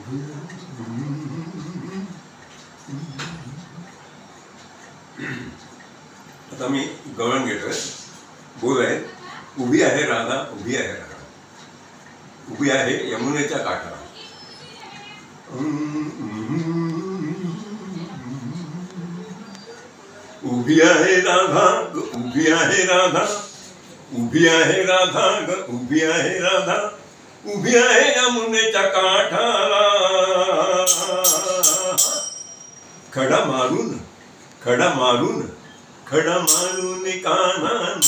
आता मी गवळण घेतोय. बोल आहे, उभी आहे राधा, उभी आहे राधा, उभी आहे यमुनेच्या काठावर. उभी आहे राधा, उभी आहे राधा, उभी आहे राधा ग, उभी आहे राधा, उभी आहे यमुनेच्या काठाला. खडा मारून, खडा मारून, खडा मारून कानान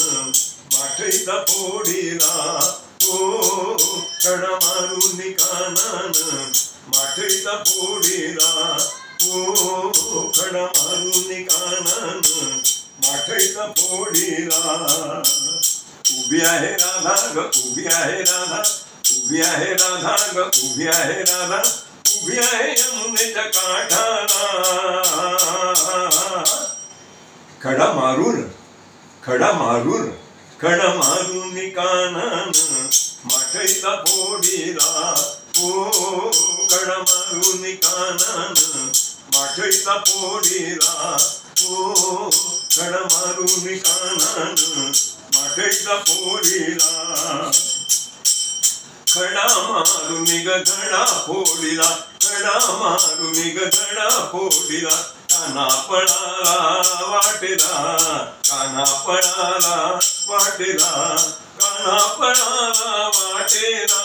माठईचा फोडीला. हो, खडा मारून कानान माठईचा फोडीला. हो, खडा मारून कानान माठईचा फोडीला. उभी आहे राधा ग, उभी आहे राधा, उभी आहे राधा ग, उभी आहे राधा, उभी आहे यमुनेच्या काठाला. खडा मारून, खडा मारून, खडा मारून कानान माठईचा फोडीला. हो, खडा मारून कानान माठईचा फोडीला. हो, खडा मारून कानान माठईचा फोडीला. खडा मारून ग धडा फोडीला, खडा मारून ग धडा फोडीला. काना पळाला वाटेला, काना पळाला वाटेला, काना पळाला वाटेला.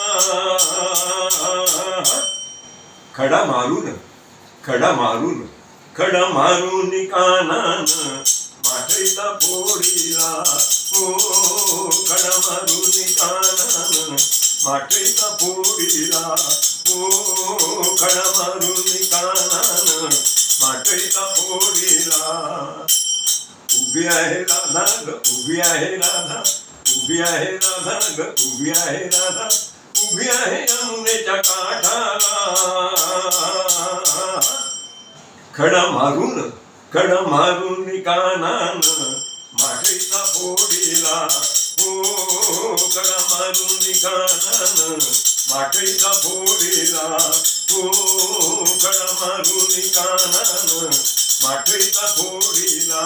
खडा मारून, खडा मारून, खडा मारून कानान माठईचा फोडीला. हो, खडा मारून कानान माठईचा फोडीला. हो, खडा मारून कानान माठईचा फोडीला. उभी आहे राधा ग, उभी आहे राधा, उभी आहे राधा ग, उभी आहे राधा, उभी आहे यमुनेच्या काठाला. खडा मारून, खडा मारून कानान माठईचा फोडीला. हो, खडा मारून कानान माठईचा फोडीला. हो, खडा मारून कानान माठईचा फोडीला.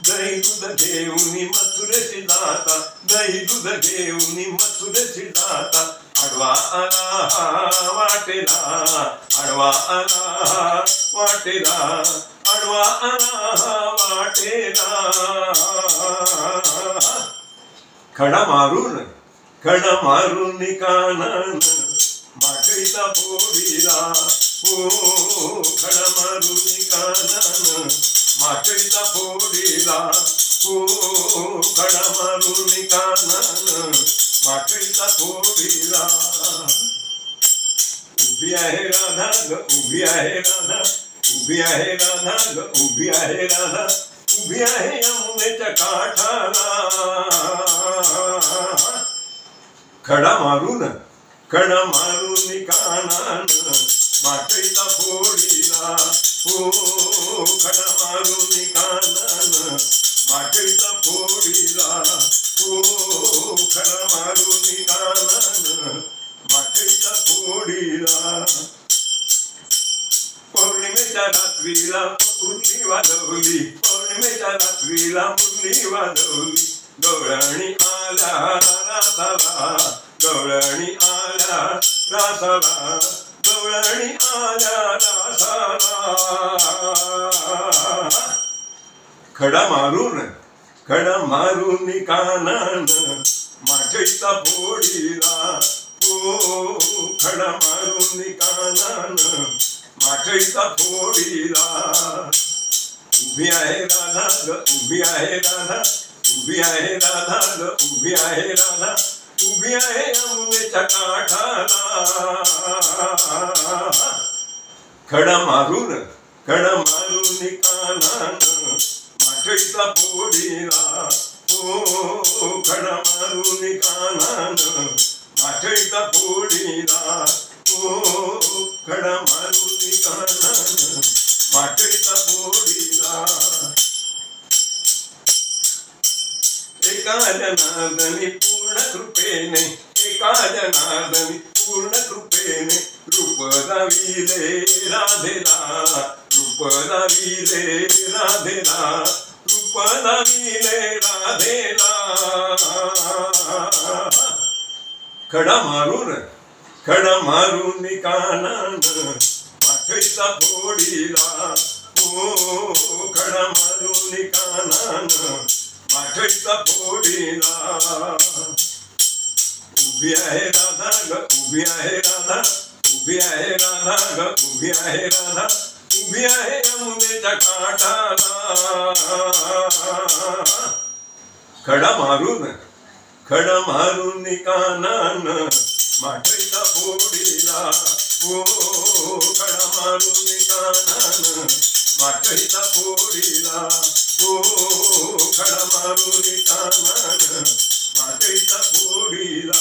दही दूध घेऊन मथुरेशी जाता, दही दूध घेऊन मथुरेशी जाता. आडवा आला वाटेला, आडवा आला वाटेला, आडवा आला वाटेला. खडा मारून, खडा मारून कानान माठईचा फोडीला. हो, खडा मारून कानान माठईचा फोडीला. हो, खडा मारून कानान माठईचा फोडीला. उभी आहे राधा ग, उभी आहे राधा, उभी आहे राधा ग, उभी आहे राधा, उभी आहे यमुनेच्या काठाला. खडा मारून, खडा मारून कानान माठईचा फोडीला. हो, खडा मारून कानान माठईचा फोडीला. हो, खडा मारून कानान माठईचा फोडीला. पौर्णिमेच्या रात्रीला मुरली वाजवली, पौर्णिमेच्या रात्रीला मुरली वाजवली. गवळणी आल्या रासाला, गवळणी आल्या रासाला, गवळणी आल्या रासाला. खडा मारून, खडा मारून कानान माठईचा फोडीला. हो, खडा मारून कानान माठईचा फोडीला. उभी आहे राधा ग, उभी आहे राधा, उभी आहे राधा ग, उभी आहे राधा, उभी आहे यमुनेच्या काठाला. खडा मारून, खडा मारून कानान माठईचा फोडीला. हो, खडा मारून कानान माठईचा फोडीला. हो, खडा मारून कानान माठईचा फोडीला. एका जनार्दनी पूर्ण कृपेने, एका जनार्दनी पूर्ण कृपेने रूप दाविले राधेला, रूप दाविले राधेला, रूप दाविले राधेला. खडा मारून कानान माठईचा फोडीला, ओ खडा मारून कानान माठईचा फोडीला. उभी आहे राधा ग, उभी आहे राधा, उभी आहे राधा ग, उभी आहे राधा, उभी आहे यमुनेच्या काठाला. खडा मारून कानान माठईचा फोडीला, ओ खडा मारून कानान माठईचा फोडीला, ओ खडा मारून कानान माठईचा फोडीला.